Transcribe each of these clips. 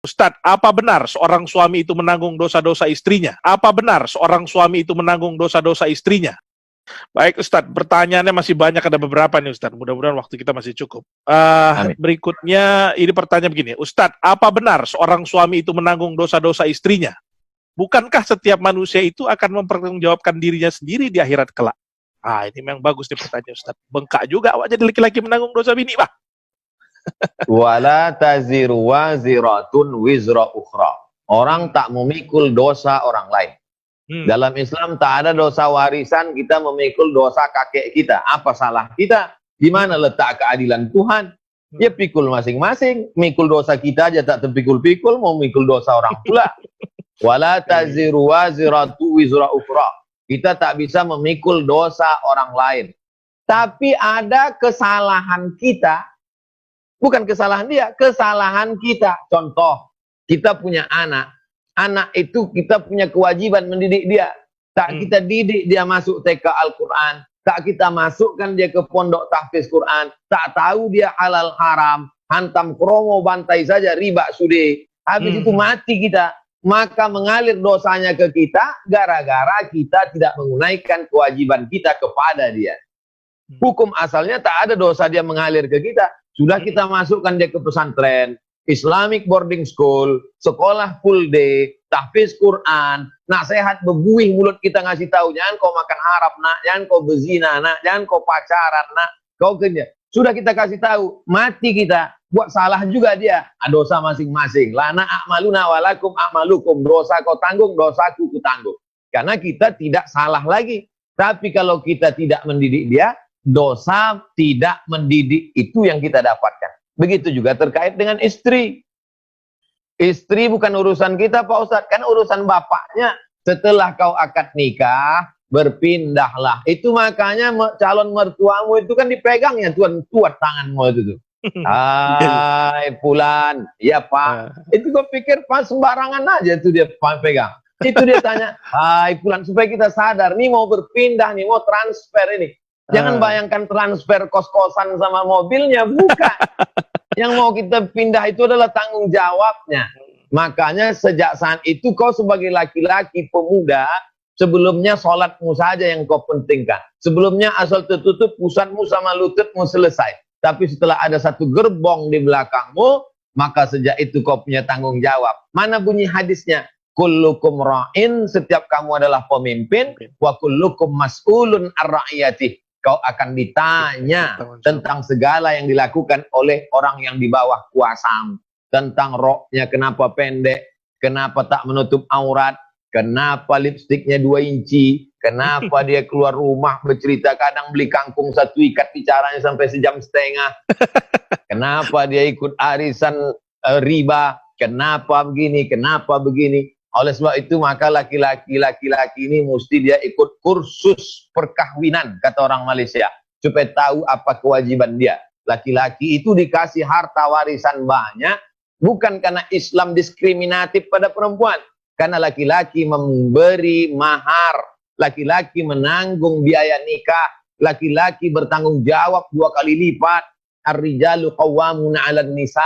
Ustadz, apa benar seorang suami itu menanggung dosa-dosa istrinya? Apa benar seorang suami itu menanggung dosa-dosa istrinya? Baik Ustadz, pertanyaannya masih banyak, ada beberapa nih Ustadz. Mudah-mudahan waktu kita masih cukup. Amin. Berikutnya, ini pertanyaan begini. Ustadz, apa benar seorang suami itu menanggung dosa-dosa istrinya? Bukankah setiap manusia itu akan mempertanggungjawabkan dirinya sendiri di akhirat kelak? Ini memang bagus nih pertanyaan Ustadz. Bengkak juga awak jadi laki-laki menanggung dosa bini, Pak. Wala taziru waziratun wizra ukhra. Orang tak memikul dosa orang lain. Dalam Islam tak ada dosa warisan kita memikul dosa kakek kita. Apa salah kita? Di mana letak keadilan Tuhan? Ya pikul masing-masing. Mikul dosa kita aja tak terpikul-pikul, mau mikul dosa orang pula. Wala taziru waziratu wizra ukhra. Kita tak bisa memikul dosa orang lain. Tapi ada kesalahan kita. Bukan kesalahan dia, kesalahan kita. Contoh, kita punya anak. Anak itu kita punya kewajiban mendidik dia. Tak kita didik dia masuk TK Al-Quran. Tak kita masukkan dia ke pondok tahfiz Quran. Tak tahu dia halal haram. Hantam kromo bantai saja riba sude. Habis itu mati kita. Maka mengalir dosanya ke kita gara-gara kita tidak menunaikan kewajiban kita kepada dia. Hukum asalnya tak ada dosa dia mengalir ke kita. Sudah kita masukkan dia ke pesantren, Islamic boarding school, sekolah full day, tahfiz Quran, nasihat bebuih mulut kita ngasih tahu, jangan kau makan haram nak, jangan kau berzina nak, jangan kau pacaran nak, kau kerja. Sudah kita kasih tahu, mati kita, buat salah juga dia, dosa masing-masing. Lana a'maluna walakum a'malukum, dosa kau tanggung, dosaku ku tanggung. Karena kita tidak salah lagi. Tapi kalau kita tidak mendidik dia, dosa tidak mendidik itu yang kita dapatkan. Begitu juga terkait dengan istri. Istri bukan urusan kita Pak Ustadz, kan urusan bapaknya. Setelah kau akad nikah, berpindahlah. Itu makanya calon mertuamu itu kan dipegangnya tuan tanganmu itu tuh. Hai Fulan, ya Pak. Itu gue pikir Pak sembarangan aja itu dia pegang. Itu dia tanya, hai Fulan, supaya kita sadar, nih mau berpindah nih, mau transfer ini. Jangan bayangkan transfer kos-kosan sama mobilnya, bukan. Yang mau kita pindah itu adalah tanggung jawabnya. Makanya sejak saat itu kau sebagai laki-laki pemuda, sebelumnya sholatmu saja yang kau pentingkan. Sebelumnya asal tertutup pusatmu sama lututmu selesai. Tapi setelah ada satu gerbong di belakangmu, maka sejak itu kau punya tanggung jawab. Mana bunyi hadisnya? Kullukum ra'in, setiap kamu adalah pemimpin, wa kullukum mas'ulun ar-ra'iyatih. Kau akan ditanya tentang segala yang dilakukan oleh orang yang di bawah kuasamu. Tentang roknya kenapa pendek, kenapa tak menutup aurat, kenapa lipstiknya 2 inci, kenapa dia keluar rumah bercerita kadang beli kangkung 1 ikat bicaranya sampai 1,5 jam. Kenapa dia ikut arisan riba, kenapa begini, kenapa begini. Oleh sebab itu maka laki-laki ini mesti dia ikut kursus perkahwinan kata orang Malaysia supaya tahu apa kewajiban dia. Laki-laki itu dikasih harta warisan banyak bukan karena Islam diskriminatif pada perempuan, karena laki-laki memberi mahar, laki-laki menanggung biaya nikah, laki-laki bertanggung jawab 2 kali lipat. Ar-rijalu qawwamuna 'alan nisa.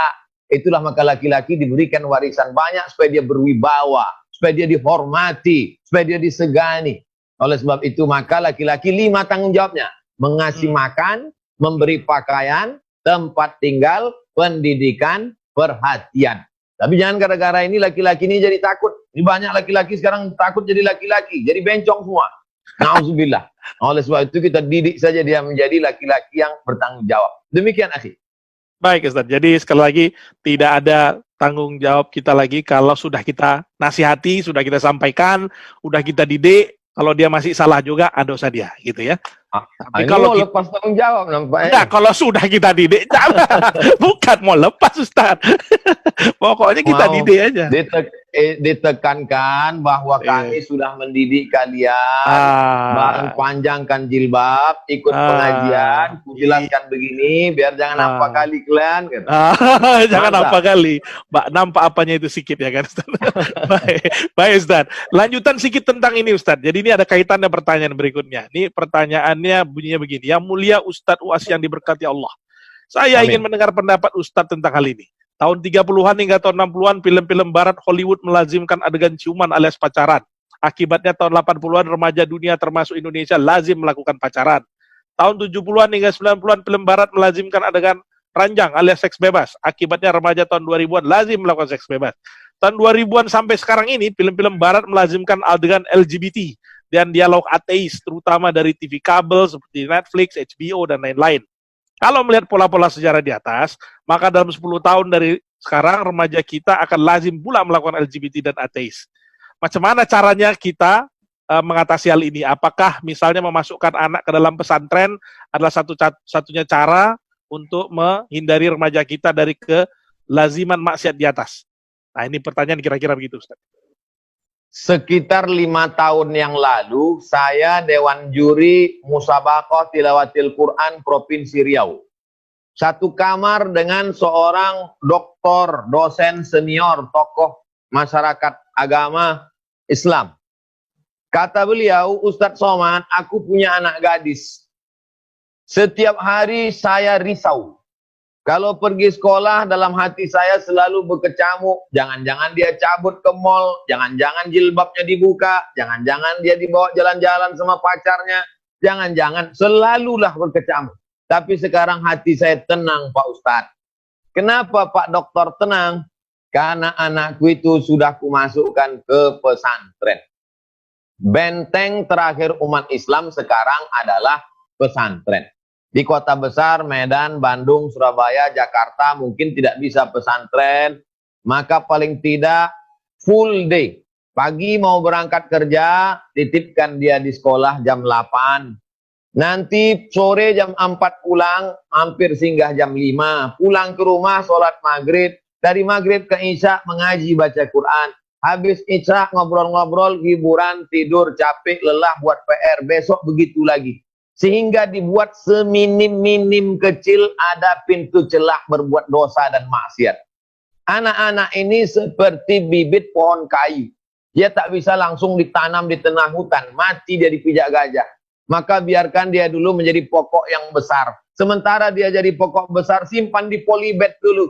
Itulah maka laki-laki diberikan warisan banyak supaya dia berwibawa, supaya dia dihormati, supaya dia disegani. Oleh sebab itu maka laki-laki 5 tanggung jawabnya. Mengasih makan, memberi pakaian, tempat tinggal, pendidikan, perhatian. Tapi jangan gara-gara ini laki-laki ini jadi takut. Ini banyak laki-laki sekarang takut jadi laki-laki, jadi bencong semua. Nauzubillah. Oleh sebab itu kita didik saja dia menjadi laki-laki yang bertanggung jawab. Demikian akhi. Baik Ustaz, jadi sekali lagi tidak ada tanggung jawab kita lagi kalau sudah kita nasihati, sudah kita sampaikan, sudah kita didik, kalau dia masih salah juga, dosa dia, gitu ya. Tapi kalau mau lepas tanggung jawab nampaknya. Nah, kalau sudah kita didik, jangan. Bukan mau lepas Ustaz. Pokoknya kita didik aja. Ditekankan bahwa kami sudah mendidik kalian, panjangkan jilbab, ikut pengajian, jelaskan begini, biar jangan apa kali kalian. Gitu. Jangan apa kali, nampak apanya itu sikit ya kan Ustaz. Baik Ustaz, lanjutan sikit tentang ini Ustaz. Jadi ini ada kaitannya pertanyaan berikutnya. Ini pertanyaannya bunyinya begini, yang mulia Ustaz UAS yang diberkati Allah. Saya ingin mendengar pendapat Ustaz tentang hal ini. Tahun 30-an hingga tahun 60-an, film-film barat Hollywood melazimkan adegan ciuman alias pacaran. Akibatnya tahun 80-an, remaja dunia termasuk Indonesia lazim melakukan pacaran. Tahun 70-an hingga 90-an, film barat melazimkan adegan ranjang alias seks bebas. Akibatnya remaja tahun 2000-an lazim melakukan seks bebas. Tahun 2000-an sampai sekarang ini, film-film barat melazimkan adegan LGBT dan dialog ateis, terutama dari TV kabel seperti Netflix, HBO, dan lain-lain. Kalau melihat pola-pola sejarah di atas, maka dalam 10 tahun dari sekarang, remaja kita akan lazim pula melakukan LGBT dan ateis. Macam mana caranya kita mengatasi hal ini? Apakah misalnya memasukkan anak ke dalam pesantren adalah satunya cara untuk menghindari remaja kita dari kelaziman maksiat di atas? Nah, ini pertanyaan kira-kira begitu, Ustaz. Sekitar 5 tahun yang lalu, saya Dewan Juri Musabaqah Tilawatil Quran Provinsi Riau. Satu kamar dengan seorang doktor, dosen senior, tokoh masyarakat agama Islam. Kata beliau, Ustadz Somad, aku punya anak gadis. Setiap hari saya risau. Kalau pergi sekolah, dalam hati saya selalu berkecamuk. Jangan-jangan dia cabut ke mall, jangan-jangan jilbabnya dibuka, jangan-jangan dia dibawa jalan-jalan sama pacarnya, jangan-jangan, selalulah berkecamuk. Tapi sekarang hati saya tenang, Pak Ustadz. Kenapa Pak Dokter tenang? Karena anakku itu sudah kumasukkan ke pesantren. Benteng terakhir umat Islam sekarang adalah pesantren. Di kota besar, Medan, Bandung, Surabaya, Jakarta, mungkin tidak bisa pesantren, maka paling tidak full day. Pagi mau berangkat kerja, titipkan dia di sekolah jam 8. Nanti sore jam 4 pulang, hampir singgah jam 5. Pulang ke rumah, sholat maghrib. Dari maghrib ke isya, mengaji baca Quran. Habis isya, ngobrol-ngobrol, hiburan, tidur, capek, lelah, buat PR. Besok begitu lagi. Sehingga dibuat seminim-minim kecil ada pintu celah berbuat dosa dan maksiat. Anak-anak ini seperti bibit pohon kayu. Dia tak bisa langsung ditanam di tengah hutan. Mati dia dipijak gajah. Maka biarkan dia dulu menjadi pokok yang besar. Sementara dia jadi pokok besar, simpan di polybag dulu.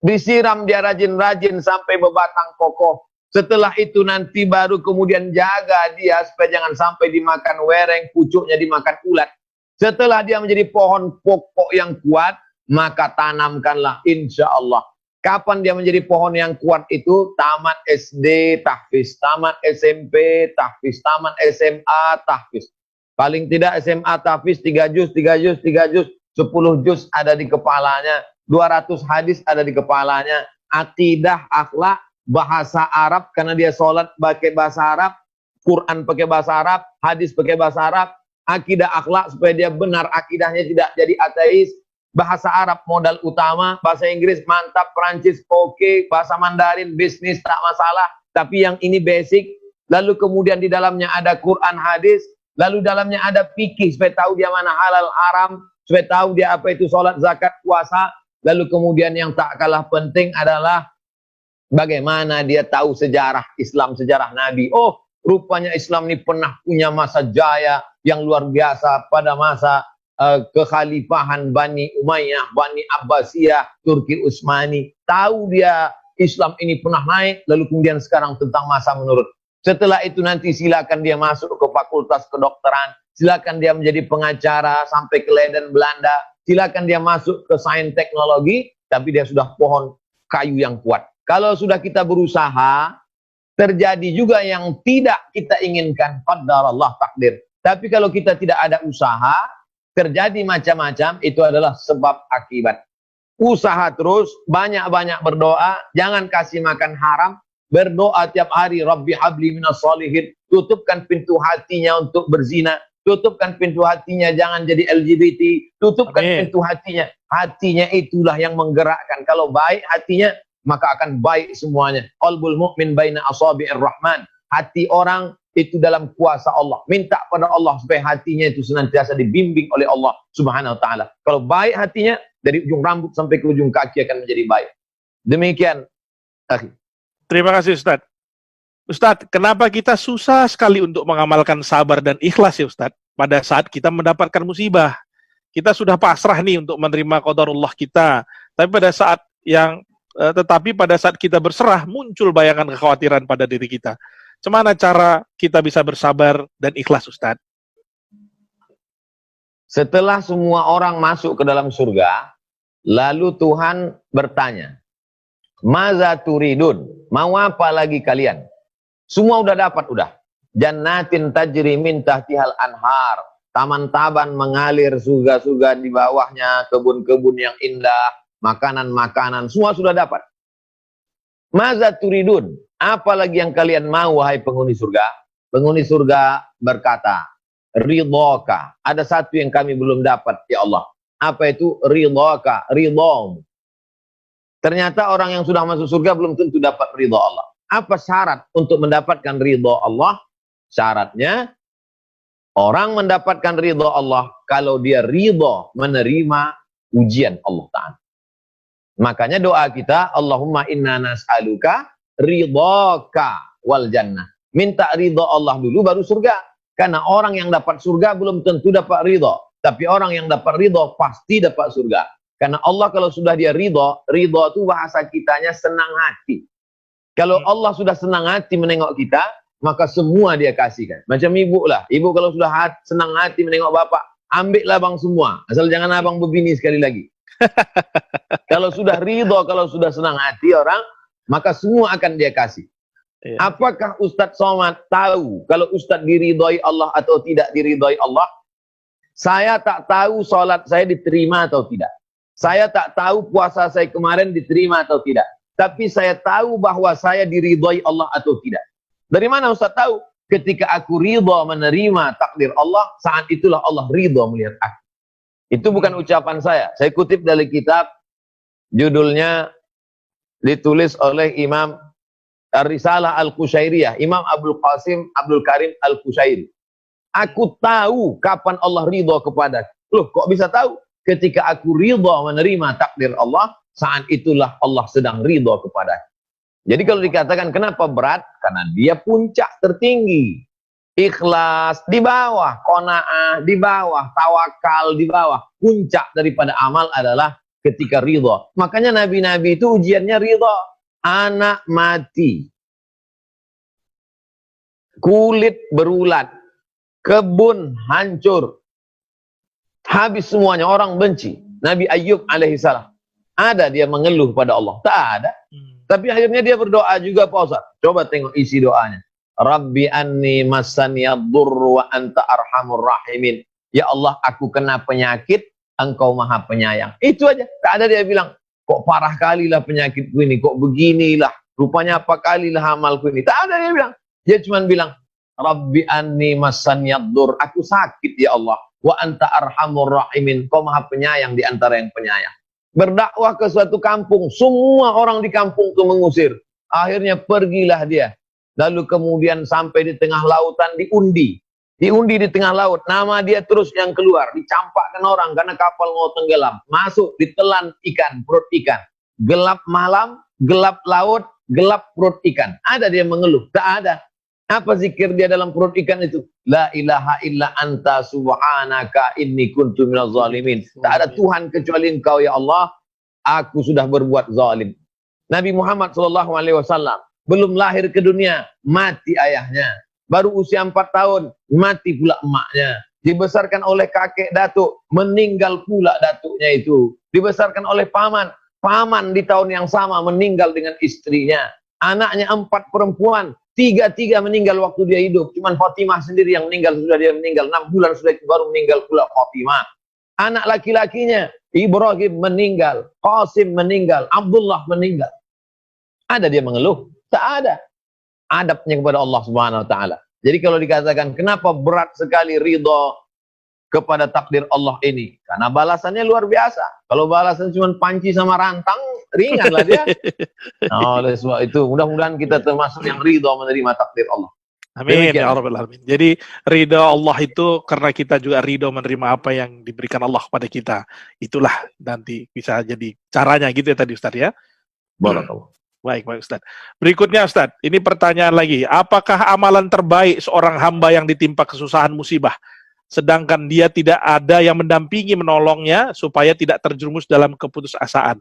Disiram dia rajin-rajin sampai berbatang kokoh. Setelah itu nanti baru kemudian jaga dia supaya jangan sampai dimakan wereng, pucuknya dimakan ulat. Setelah dia menjadi pohon pokok yang kuat, maka tanamkanlah insya Allah. Kapan dia menjadi pohon yang kuat itu? Tamat SD, tahfiz. Tamat SMP, tahfiz. Tamat SMA, tahfiz. Paling tidak SMA tahfiz 3 juz, 3 juz, 3 juz. 10 juz ada di kepalanya. 200 hadis ada di kepalanya. Akidah, akhlak, bahasa Arab, karena dia sholat pakai bahasa Arab, Quran pakai bahasa Arab, hadis pakai bahasa Arab, akidah akhlak supaya dia benar akidahnya tidak jadi ateis, bahasa Arab modal utama, bahasa Inggris mantap, Perancis oke, bahasa Mandarin bisnis tak masalah, tapi yang ini basic, lalu kemudian di dalamnya ada Quran hadis, lalu dalamnya ada fikih supaya tahu dia mana halal haram, supaya tahu dia apa itu sholat zakat puasa, lalu kemudian yang tak kalah penting adalah bagaimana dia tahu sejarah Islam, sejarah Nabi. Oh, rupanya Islam ini pernah punya masa jaya yang luar biasa pada masa kekhalifahan Bani Umayyah, Bani Abbasiyah, Turki Utsmani. Tahu dia Islam ini pernah naik, lalu kemudian sekarang tentang masa menurun. Setelah itu nanti silakan dia masuk ke fakultas kedokteran, silakan dia menjadi pengacara sampai ke Leiden Belanda, silakan dia masuk ke sains teknologi, tapi dia sudah pohon kayu yang kuat. Kalau sudah kita berusaha, terjadi juga yang tidak kita inginkan, qadarullah takdir. Tapi kalau kita tidak ada usaha, terjadi macam-macam, itu adalah sebab akibat. Usaha terus, banyak-banyak berdoa, jangan kasih makan haram, berdoa tiap hari, Rabbi habli minas sholihin, tutupkan pintu hatinya untuk berzina, tutupkan pintu hatinya jangan jadi LGBT, tutupkan pintu hatinya itulah yang menggerakkan. Kalau baik hatinya, maka akan baik semuanya. Qalbul mu'min baina asabi'ir rahman. Hati orang itu dalam kuasa Allah. Minta pada Allah supaya hatinya itu senantiasa dibimbing oleh Allah Subhanahu wa taala. Kalau baik hatinya, dari ujung rambut sampai ke ujung kaki akan menjadi baik. Demikian, akhi. Terima kasih, Ustadz. Ustadz, kenapa kita susah sekali untuk mengamalkan sabar dan ikhlas ya Ustadz? Pada saat kita mendapatkan musibah. Kita sudah pasrah nih untuk menerima qadarullah kita. Tapi pada saat yang tetapi pada saat kita berserah muncul bayangan kekhawatiran pada diri kita. Cemana cara kita bisa bersabar dan ikhlas, Ustaz? Setelah semua orang masuk ke dalam surga, lalu Tuhan bertanya, Maza turidun, mau apa lagi kalian? Semua udah dapat, udah. Jannatin tajri min tahtihal anhar, taman-taman mengalir, surga-surga di bawahnya, kebun-kebun yang indah, makanan-makanan, semua sudah dapat. Maza turidun, apa lagi yang kalian mau, wahai penghuni surga? Penghuni surga berkata, ridhoka, ada satu yang kami belum dapat, ya Allah. Apa itu ridhoka? Ridhom. Ternyata orang yang sudah masuk surga belum tentu dapat ridho Allah. Apa syarat untuk mendapatkan ridho Allah? Syaratnya, orang mendapatkan ridho Allah kalau dia ridho menerima ujian Allah Ta'ala. Makanya doa kita, Allahumma inna nas'aluka ridhoka wal jannah. Minta ridho Allah dulu baru surga. Karena orang yang dapat surga belum tentu dapat ridho. Tapi orang yang dapat ridho pasti dapat surga. Karena Allah kalau sudah dia ridho itu bahasa kitanya senang hati. Kalau Allah sudah senang hati menengok kita, maka semua dia kasihkan. Macam ibu lah. Ibu kalau sudah senang hati menengok bapak, ambillah abang semua. Asal jangan abang berbini sekali lagi. Kalau sudah ridho, kalau sudah senang hati orang, maka semua akan dia kasih. Ya. Apakah Ustadz Somad tahu kalau Ustadz diridhoi Allah atau tidak diridhoi Allah? Saya tak tahu sholat saya diterima atau tidak. Saya tak tahu puasa saya kemarin diterima atau tidak. Tapi saya tahu bahwa saya diridhoi Allah atau tidak. Dari mana Ustadz tahu? Ketika aku ridho menerima takdir Allah, saat itulah Allah ridho melihat aku. Itu bukan ucapan saya. Saya kutip dari kitab, judulnya ditulis oleh Imam Ar-Risalah Al-Qushairiyah, Imam Abdul Karim Al-Qushairi. Aku tahu kapan Allah ridho kepada. Loh, kok bisa tahu? Ketika aku ridho menerima takdir Allah, saat itulah Allah sedang ridho kepada. Jadi kalau dikatakan kenapa berat? Karena dia puncak tertinggi. Ikhlas di bawah, qanaah di bawah, tawakal di bawah. Puncak daripada amal adalah ketika ridho. Makanya nabi-nabi itu ujiannya ridho. Anak mati, kulit berulat, kebun hancur, habis semuanya, orang benci. Nabi Ayub alaihissalam, ada dia mengeluh pada Allah? Tak ada. Tapi akhirnya dia berdoa juga, Pak Ustaz. Coba tengok isi doanya. Rabbi anni massaniyad-durr wa anta arhamur rahimin. Ya Allah, aku kena penyakit, Engkau Maha Penyayang. Itu aja. Tak ada dia bilang, kok parah kali lah penyakitku ini, kok beginilah, rupanya apa kalilah amalku ini. Tak ada dia bilang. Dia cuma bilang, Rabbi anni massaniyad-durr, aku sakit ya Allah. Wa anta arhamur rahimin, Kau Maha Penyayang di antara yang penyayang. Berdakwah ke suatu kampung, semua orang di kampung itu mengusir. Akhirnya pergilah dia. Lalu kemudian sampai di tengah lautan, diundi di tengah laut, nama dia terus yang keluar, dicampakkan orang karena kapal mau tenggelam, masuk ditelan ikan, perut ikan, gelap malam, gelap laut, gelap perut ikan. Ada dia mengeluh? Tak ada. Apa zikir dia dalam perut ikan itu? La ilaha illa anta subhanaka inni kuntu minaz zalimin. Tak ada Tuhan kecuali Engkau ya Allah, aku sudah berbuat zalim. Nabi Muhammad SAW belum lahir ke dunia, mati ayahnya. Baru usia 4 tahun, mati pula emaknya. Dibesarkan oleh kakek datuk, meninggal pula datuknya itu. Dibesarkan oleh paman, paman di tahun yang sama meninggal dengan istrinya. Anaknya 4 perempuan, 3 meninggal waktu dia hidup. Cuman Fatimah sendiri yang meninggal, sudah dia meninggal 6 bulan sudah itu baru meninggal pula Fatimah. Anak laki-lakinya Ibrahim meninggal, Qasim meninggal, Abdullah meninggal. Ada dia mengeluh? Tak ada. Adabnya kepada Allah Subhanahu wa taala. Jadi kalau dikatakan kenapa berat sekali ridho kepada takdir Allah ini? Karena balasannya luar biasa. Kalau balasan cuma panci sama rantang, ringanlah dia. Nah, oleh sebab itu mudah-mudahan kita termasuk yang ridho menerima takdir Allah. Amin ya rabbal alamin. Jadi ridho Allah itu karena kita juga ridho menerima apa yang diberikan Allah kepada kita. Itulah nanti bisa jadi caranya gitu ya tadi Ustaz ya. Barakallah. Baik Ustaz. Berikutnya Ustaz, ini pertanyaan lagi. Apakah amalan terbaik seorang hamba yang ditimpa kesusahan musibah, sedangkan dia tidak ada yang mendampingi menolongnya supaya tidak terjerumus dalam keputusasaan?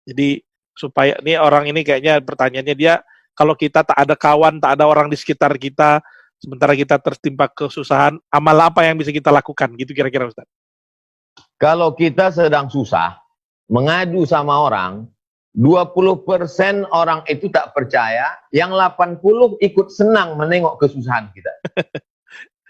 Jadi supaya ini orang ini kayaknya pertanyaannya dia, kalau kita tak ada kawan, tak ada orang di sekitar kita, sementara kita tertimpa kesusahan, amal apa yang bisa kita lakukan? Gitu kira-kira Ustaz. Kalau kita sedang susah, mengadu sama orang, 20% orang itu tak percaya, yang 80 ikut senang menengok kesusahan kita.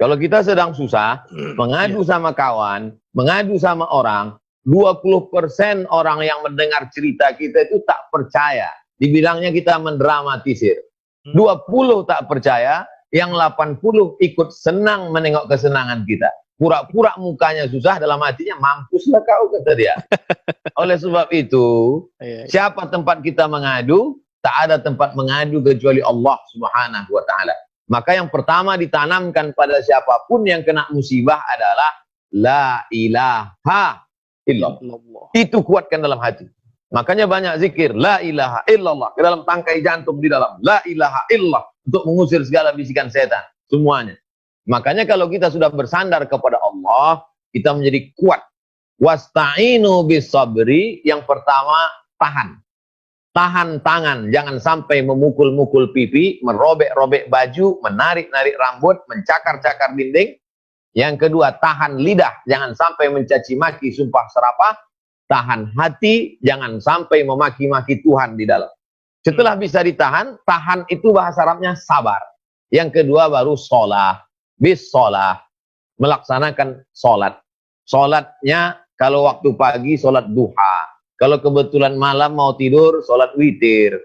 Kalau kita sedang susah, mengadu sama kawan, mengadu sama orang, 20% orang yang mendengar cerita kita itu tak percaya. Dibilangnya kita mendramatisir. 20 tak percaya, yang 80 ikut senang menengok kesenangan kita. Pura-pura mukanya susah, dalam hatinya mampuslah kau, kata dia. Oleh sebab itu, siapa tempat kita mengadu? Tak ada tempat mengadu kecuali Allah Subhanahu wa ta'ala. Maka yang pertama ditanamkan pada siapapun yang kena musibah adalah la ilaha illallah. Itu kuatkan dalam hati. Makanya banyak zikir la ilaha illallah ke dalam tangkai jantung, di dalam la ilaha illallah untuk mengusir segala bisikan setan semuanya. Makanya kalau kita sudah bersandar kepada Allah, kita menjadi kuat. Wasta'inu bis sabri, yang pertama tahan. Tahan tangan, jangan sampai memukul-mukul pipi, merobek-robek baju, menarik-narik rambut, mencakar-cakar dinding. Yang kedua, tahan lidah, jangan sampai mencaci maki, sumpah serapah. Tahan hati, jangan sampai memaki-maki Tuhan di dalam. Setelah bisa ditahan, tahan itu bahasa Arabnya sabar. Yang kedua baru sholat. Bis sholat, melaksanakan sholat. Sholatnya kalau waktu pagi sholat duha. Kalau kebetulan malam mau tidur, sholat witir.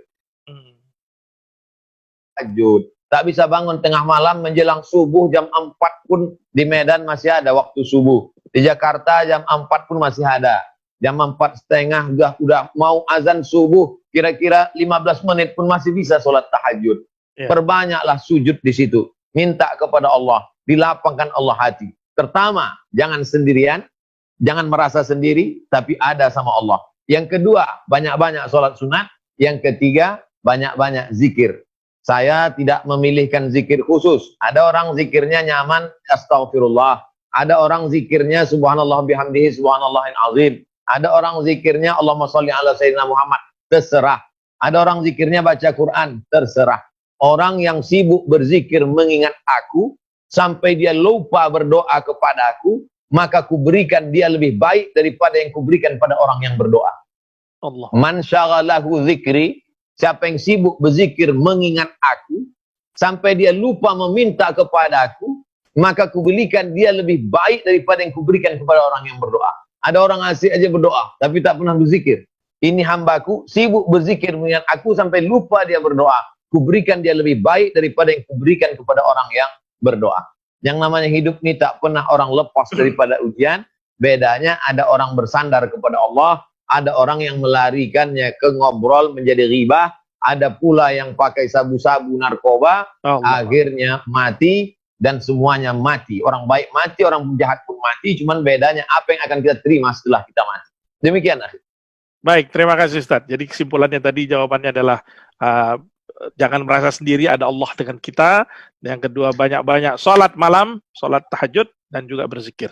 Tahajud. Tak bisa bangun tengah malam menjelang subuh, jam 4 pun di Medan masih ada waktu subuh. Di Jakarta jam 4 pun masih ada. Jam 4:30 udah mau azan subuh, kira-kira 15 menit pun masih bisa sholat tahajud. Perbanyaklah sujud di situ. Minta kepada Allah, dilapangkan Allah hati. Pertama, jangan sendirian, jangan merasa sendiri, tapi ada sama Allah. Yang kedua, banyak-banyak sholat sunat. Yang ketiga, banyak-banyak zikir. Saya tidak memilihkan zikir khusus. Ada orang zikirnya nyaman, astaghfirullah. Ada orang zikirnya subhanallah bihamdihi subhanallahil azim. Ada orang zikirnya Allahumma sholli ala sayyidina Muhammad. Terserah. Ada orang zikirnya baca Quran. Terserah. Orang yang sibuk berzikir mengingat aku, sampai dia lupa berdoa kepada aku, maka kuberikan dia lebih baik daripada yang kuberikan pada orang yang berdoa. Allah. Man syaghalahu zikri, siapa yang sibuk berzikir mengingat aku, sampai dia lupa meminta kepada aku, maka kuberikan dia lebih baik daripada yang kuberikan kepada orang yang berdoa. Ada orang asik aja berdoa, tapi tak pernah berzikir. Ini hambaku, sibuk berzikir mengingat aku, sampai lupa dia berdoa. Kuberikan dia lebih baik daripada yang kuberikan kepada orang yang berdoa. Yang namanya hidup ini tak pernah orang lepas daripada ujian. Bedanya ada orang bersandar kepada Allah, ada orang yang melarikannya ke ngobrol menjadi ghibah, ada pula yang pakai sabu-sabu narkoba, akhirnya mati, dan semuanya mati. Orang baik mati, orang jahat pun mati, cuman bedanya apa yang akan kita terima setelah kita mati. Demikian. Baik, terima kasih Ustaz. Jadi kesimpulannya tadi jawabannya adalah jangan merasa sendiri, ada Allah dengan kita. Yang kedua, banyak-banyak sholat malam, sholat tahajud, dan juga berzikir.